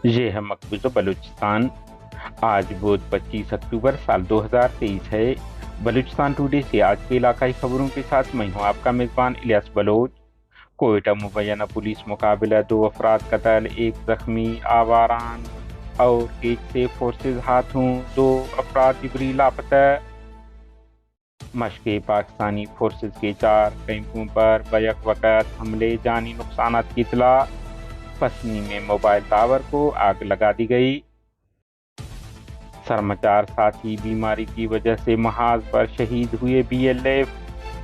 ये है मकबूजा बलूचिस्तान। आज बुध 25 अक्टूबर साल 2023 है। बलूचिस्तान टुडे से आज के इलाकाई खबरों के साथ मैं हूं आपका मेजबान इलियास बलोच। कोयटा मुबैना पुलिस मुकाबला, 2 अफराद कत्ल, 1 जख्मी, आवारान और केज से फोर्सेज हाथों, 2 अफराद जिबरी लापता। मशक़े पाकिस्तानी फोर्सेज के 4 कैंपों पर बैक वक़्त हमले, जानी नुकसान की इत्तला। पसनी में मोबाइल टावर को आग लगा दी गई। समाचार साथी बीमारी की वजह से महाज पर शहीद हुए BLF।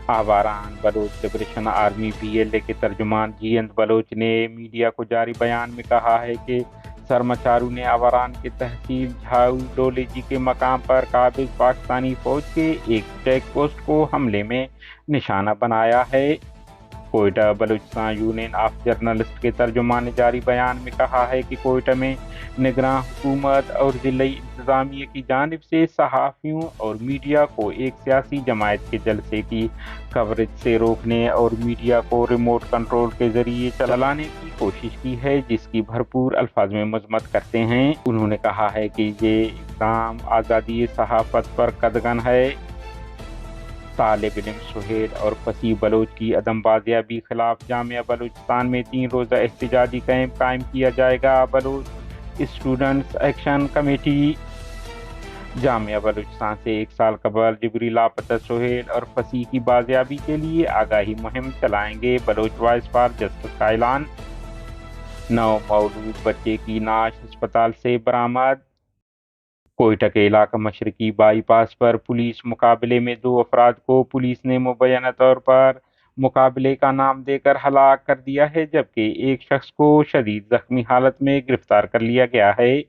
Awaran Baloch liberation army BLA के तर्जुमान जीएंद बलोच ने मीडिया को जारी बयान में कहा है कि सरमाचारू ने आवारान के तहसील झाऊ डोलेजी के मकाम पर काबिज पाकिस्तानी फौज के एक चेक पोस्ट को हमले में निशाना बनाया है। Quetta Balochistan union of journalist के तर्जुमान ने जारी बयान में कहा है कि कोयटा में निगरान हुकूमत और जिले इंतजामिया की जानिब से सहाफ़ियों और मीडिया को एक सियासी जमायत के जलसे की कवरेज से रोकने और मीडिया को रिमोट कंट्रोल के जरिए चलाने की कोशिश की है, जिसकी भरपूर अल्फाज में मजम्मत करते हैं। उन्होंने कहा है कि ये इक़दाम आज़ादी सहाफ़त पर कदगन है। तालिब इल्म सुहेल और फसीह बलोच की अदम बाजियाबी खिलाफ जामिया बलूचिस्तान में 3 रोज़ा एहतजाजी कैंप कायम किया जाएगा। Baloch students action committee Jamia Balochistan से 1 साल कबल जिबरी लापता सुहेल और फसीह की बाजियाबी के लिए आगाही मुहिम चलाएंगे। बलोच वॉइस फॉर जस्टिस का ऐलान। 9 मौलूद बच्चे की नाश अस्पताल से बरामद। कोयटा के इलाका मशरकी बाईपास पर पुलिस मुकाबले में 2 अफराद को पुलिस ने मुबैना तौर पर मुकाबले का नाम देकर हलाक कर दिया है, जबकि एक शख्स को शदीद जख्मी हालत में गिरफ्तार कर लिया गया है।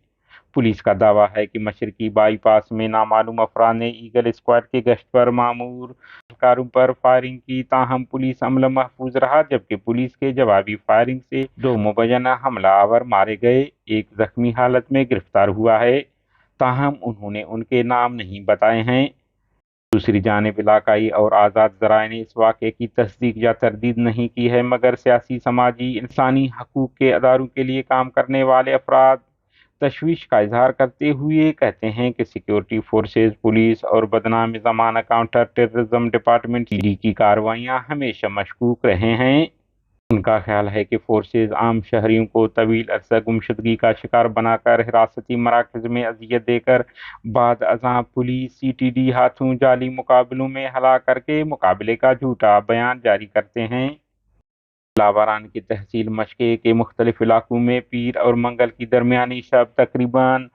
पुलिस का दावा है कि मशरकी बाईपास में नामालूम अफराद ने ईगल स्क्वाड के गश्त पर मामूर कारों पर फायरिंग की, ताहम पुलिस अमला महफूज रहा, जबकि पुलिस के जवाबी फायरिंग से 2 मुबैना हमलावर मारे गए। एक जख्मी हालत में गिरफ्तार हुआ है, ताहम उन्होंने उनके नाम नहीं बताए हैं। दूसरी जानिब इलाकाई और आज़ाद ज़राए ने इस वाक़े की तस्दीक या तरदीद नहीं की है, मगर सियासी, समाजी, इंसानी हकूक़ के अदारों के लिए काम करने वाले अफराद तशवीश का इजहार करते हुए कहते हैं कि सिक्योरिटी फोर्सेज, पुलिस और बदनाम ज़माना काउंटर टेररिज्म डिपार्टमेंट की कार्रवाइयाँ हमेशा मशकूक रहे हैं। उनका ख्याल है कि फोर्सेज आम शहरियों को तवील अरसा गुमशुदगी का शिकार बनाकर हिरासती मराकज़ में अजियत देकर बाद अज़ां पुलिस CTD हाथों जाली मुकाबलों में हला करके मुकाबले का झूठा बयान जारी करते हैं। लावारान की तहसील मशक़े के मुख्तलिफ इलाकों में पीर और मंगल की दरमियानी शब तकरीबन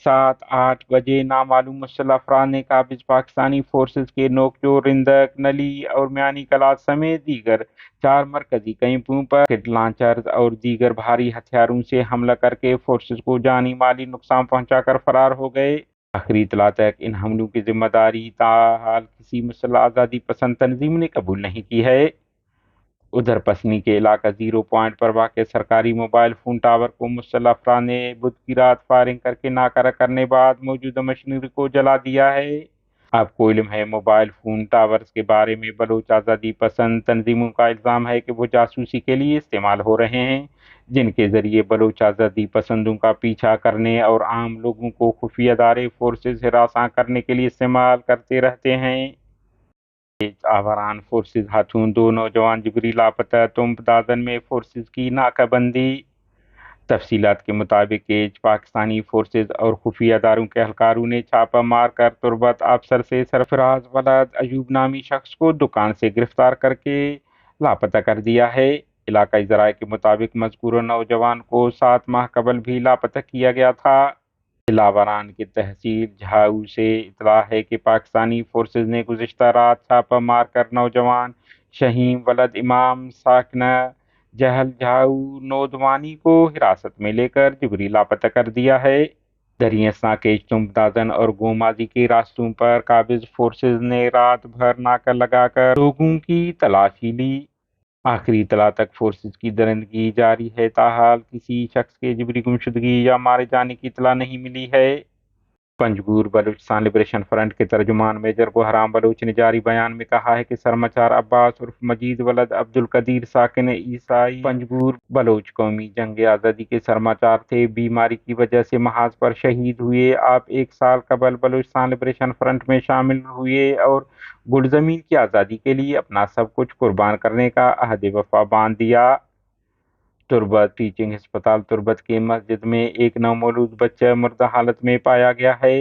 7-8 बजे नामालूम मुसल्लह अफराद ने काबिज पाकिस्तानी फोर्सेज के नोकचोर, रिंदक, नली और म्यानी कलात समेत दीगर 4 मरकजी कैंपों पर रॉकेट लॉन्चर्स और दीगर भारी हथियारों से हमला करके फोर्सेज को जानी माली नुकसान पहुंचाकर फरार हो गए। आखिरी इत्तला तक इन हमलों की जिम्मेदारी ताहाल किसी मुसल्लह आज़ादी पसंद तंजीम ने कबूल नहीं की है। उधर पसनी के इलाका 0 पॉइंट पर वाक़ सरकारी मोबाइल फ़ोन टावर को मुसल्लह अफराद ने बुध की रात फायरिंग करके नाकारा करने बाद मौजूदा मशीनरी को जला दिया है। आपको इल्म है, मोबाइल फ़ोन टावर्स के बारे में बलोच आज़ादी पसंद तंजीमों का इल्ज़ाम है कि वो जासूसी के लिए इस्तेमाल हो रहे हैं, जिनके ज़रिए बलोच आज़ादी पसंदों का पीछा करने और आम लोगों को खुफिया अदारे फोर्सेज हिरासा करने के लिए इस्तेमाल करते रहते हैं। आवारान फोर्सेज हाथों 2 नौजवान जिबरी लापता, तुंबदादन में फोर्सेज की नाकाबंदी। तफसीलात के मुताबिक पाकिस्तानी फोर्सेज और खुफिया अदारों के एहलकारों ने छापा मार कर तुरबत अफसर से सरफराज वलद अयूब नामी शख्स को दुकान से गिरफ्तार करके लापता कर दिया है। इलाकाई ज़राए के मुताबिक मज़कूर नौजवान को 7 माह कबल भी लापता किया गया था। लावारान की तहसील झाऊ से इतला है कि पाकिस्तानी फोर्सेज ने गुज़िश्ता रात छापा मारकर नौजवान शहीम वलद इमाम साकना जहल झाऊ नौदवानी को हिरासत में लेकर जिबरी लापता कर दिया है। दरियासा के तुंबदादन और गोमाजी के रास्तों पर काबिज फोर्सेज ने रात भर नाका लगाकर लोगों की तलाशी ली। आखिरी इत्तला तक फोर्सेज की दरिंदगी जारी है, ताहाल किसी शख्स के जिबरी गुमशुदगी या मारे जाने की इत्तला नहीं मिली है। पंजगूर बलूचिस्तान लिबरेशन फ्रंट के तर्जुमान मेजर गुहराम बलूच ने जारी बयान में कहा है कि सरमाचार अब्बास उर्फ मजीद वलद अब्दुल कदीर साकिन ईसाई पंजगूर बलूच कौमी जंग आज़ादी के सरमाचार थे। बीमारी की वजह से महाज पर शहीद हुए। आप 1 साल कबल बलूचिस्तान लिबरेशन फ्रंट में शामिल हुए और गुलजमीन की आज़ादी के लिए अपना सब कुछ कुर्बान करने का अहद वफा बांध दिया। तुर्बत टीचिंग अस्पताल तुर्बत की मस्जिद में एक नवमौलूद बच्चा मुर्दा हालत में पाया गया है।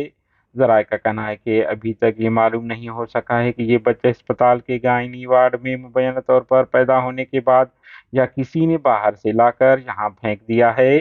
जराये का कहना है कि अभी तक ये मालूम नहीं हो सका है कि ये बच्चा अस्पताल के गायनी वार्ड में मुबैना तौर पर पैदा होने के बाद या किसी ने बाहर से लाकर यहाँ फेंक दिया है।